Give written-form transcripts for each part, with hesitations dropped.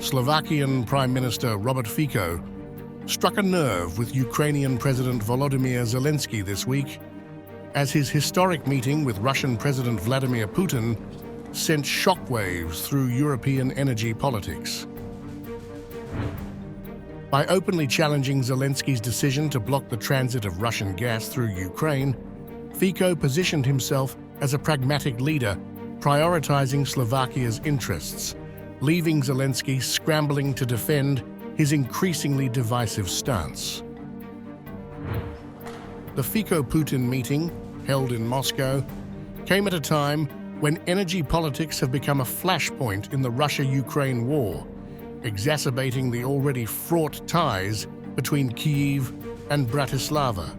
Slovakian Prime Minister Robert Fico struck a nerve with Ukrainian President Volodymyr Zelensky this week as his historic meeting with Russian President Vladimir Putin sent shockwaves through European energy politics. By openly challenging Zelensky's decision to block the transit of Russian gas through Ukraine, Fico positioned himself as a pragmatic leader, prioritizing Slovakia's interests, leaving Zelensky scrambling to defend his increasingly divisive stance. The Fico-Putin meeting, held in Moscow, came at a time when energy politics have become a flashpoint in the Russia-Ukraine war, exacerbating the already fraught ties between Kyiv and Bratislava.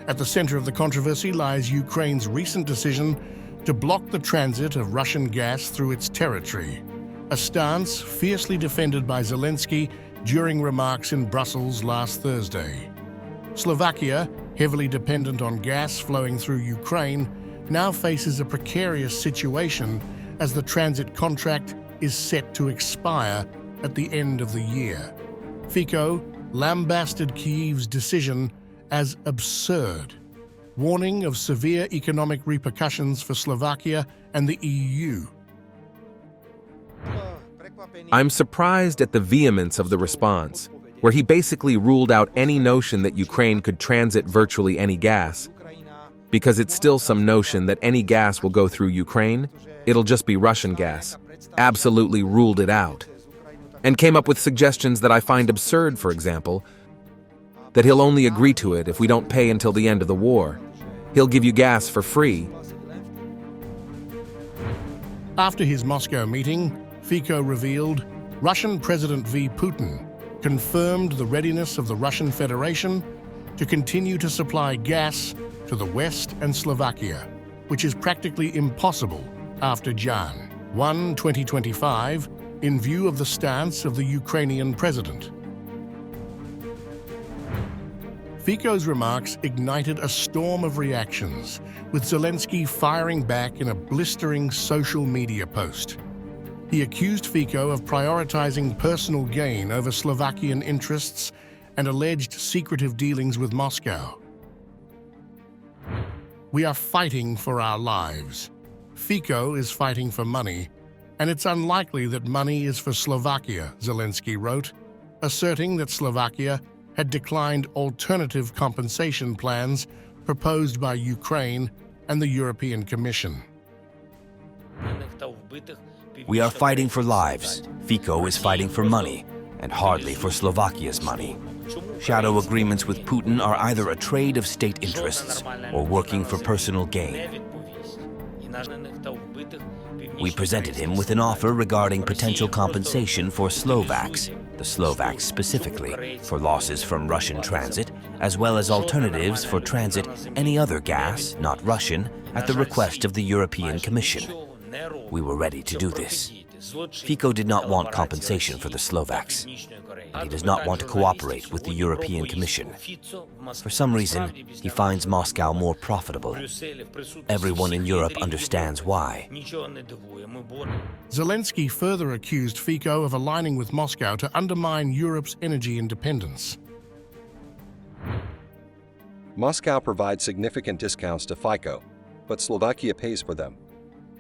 At the center of the controversy lies Ukraine's recent decision to block the transit of Russian gas through its territory, a stance fiercely defended by Zelensky during remarks in Brussels last Thursday. Slovakia, heavily dependent on gas flowing through Ukraine, now faces a precarious situation as the transit contract is set to expire at the end of the year. Fico lambasted Kyiv's decision as absurd, warning of severe economic repercussions for Slovakia and the EU. I'm surprised at the vehemence of the response, where he basically ruled out any notion that Ukraine could transit virtually any gas. Because it's still some notion that any gas will go through Ukraine, it'll just be Russian gas. Absolutely ruled it out. And came up with suggestions that I find absurd, for example, that he'll only agree to it if we don't pay until the end of the war. He'll give you gas for free. After his Moscow meeting, Fico revealed Russian President Putin confirmed the readiness of the Russian Federation to continue to supply gas to the West and Slovakia, which is practically impossible after Jan 1, 2025, in view of the stance of the Ukrainian president. Fico's remarks ignited a storm of reactions, with Zelensky firing back in a blistering social media post. He accused Fico of prioritizing personal gain over Slovakian interests and alleged secretive dealings with Moscow. "We are fighting for our lives. Fico is fighting for money, and it's unlikely that money is for Slovakia," Zelensky wrote, asserting that Slovakia had declined alternative compensation plans proposed by Ukraine and the European Commission. We are fighting for lives. Fico is fighting for money, and hardly for Slovakia's money. Shadow agreements with Putin are either a trade of state interests or working for personal gain. We presented him with an offer regarding potential compensation for Slovaks, the Slovaks specifically, for losses from Russian transit, as well as alternatives for transit any other gas, not Russian, at the request of the European Commission. We were ready to do this. Fico did not want compensation for the Slovaks, and he does not want to cooperate with the European Commission. For some reason, he finds Moscow more profitable. Everyone in Europe understands why. Zelensky further accused Fico of aligning with Moscow to undermine Europe's energy independence. Moscow provides significant discounts to Fico, but Slovakia pays for them.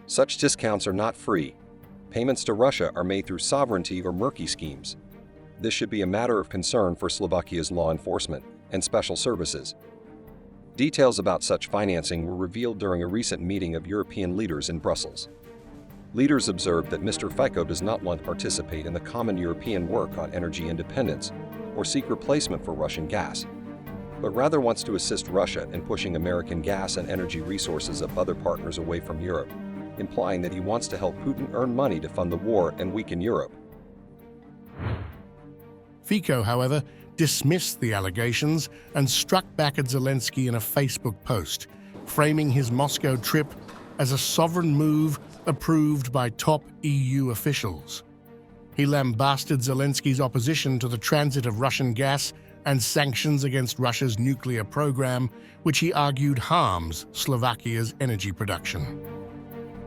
Such discounts are not free. Payments to Russia are made through sovereignty or murky schemes. This should be a matter of concern for Slovakia's law enforcement and special services. Details about such financing were revealed during a recent meeting of European leaders in Brussels. Leaders observed that Mr. Fico does not want to participate in the common European work on energy independence or seek replacement for Russian gas, but rather wants to assist Russia in pushing American gas and energy resources of other partners away from Europe, implying that he wants to help Putin earn money to fund the war and weaken Europe. Fico, however, dismissed the allegations and struck back at Zelensky in a Facebook post, framing his Moscow trip as a sovereign move approved by top EU officials. He lambasted Zelensky's opposition to the transit of Russian gas and sanctions against Russia's nuclear program, which he argued harms Slovakia's energy production.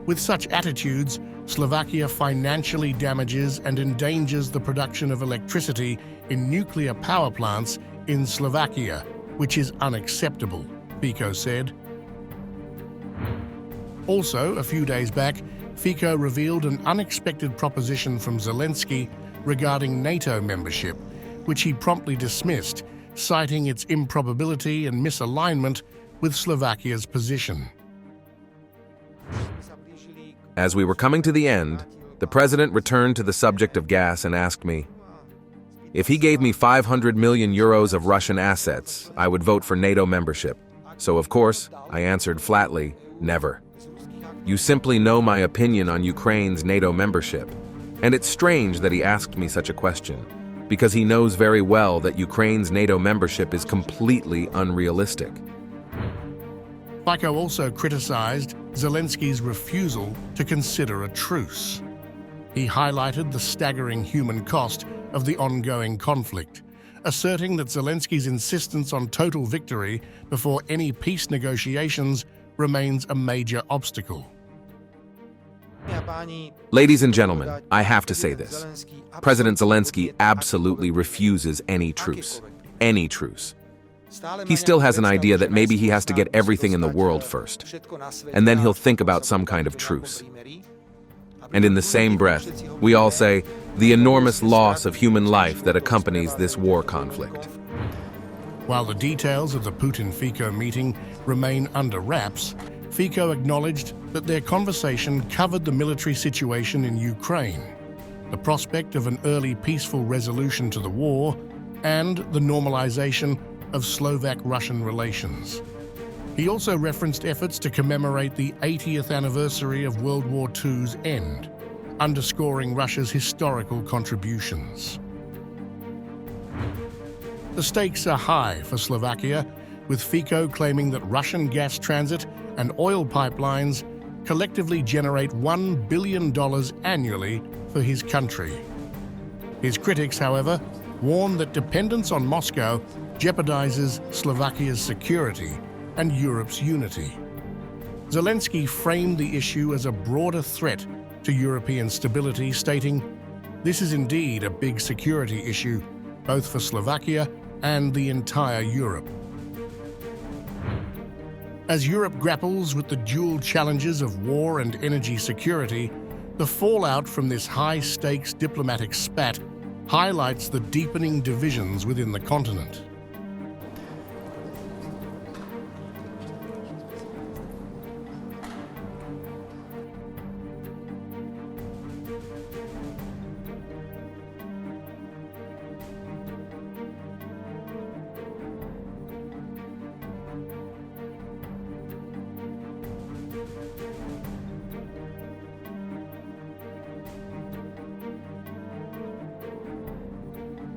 With such attitudes, Slovakia financially damages and endangers the production of electricity in nuclear power plants in Slovakia, which is unacceptable, Fico said. Also, a few days back, Fico revealed an unexpected proposition from Zelensky regarding NATO membership, which he promptly dismissed, citing its improbability and misalignment with Slovakia's position. As we were coming to the end, the president returned to the subject of gas and asked me, if he gave me 500 million euros of Russian assets, I would vote for NATO membership. So of course, I answered flatly, never. You simply know my opinion on Ukraine's NATO membership. And it's strange that he asked me such a question, because he knows very well that Ukraine's NATO membership is completely unrealistic. Fico also criticized Zelensky's refusal to consider a truce. He highlighted the staggering human cost of the ongoing conflict, asserting that Zelensky's insistence on total victory before any peace negotiations remains a major obstacle. Ladies and gentlemen, I have to say this. President Zelensky absolutely refuses any truce. Any truce. He still has an idea that maybe he has to get everything in the world first, and then he'll think about some kind of truce. And in the same breath, we all say, the enormous loss of human life that accompanies this war conflict. While the details of the Putin-Fico meeting remain under wraps, Fico acknowledged that their conversation covered the military situation in Ukraine, the prospect of an early peaceful resolution to the war, and the normalization of Slovak-Russian relations. He also referenced efforts to commemorate the 80th anniversary of World War II's end, underscoring Russia's historical contributions. The stakes are high for Slovakia, with Fico claiming that Russian gas transit and oil pipelines collectively generate $1 billion annually for his country. His critics, however, warn that dependence on Moscow jeopardizes Slovakia's security and Europe's unity. Zelensky framed the issue as a broader threat to European stability, stating, "This is indeed a big security issue, both for Slovakia and the entire Europe." As Europe grapples with the dual challenges of war and energy security, the fallout from this high-stakes diplomatic spat highlights the deepening divisions within the continent.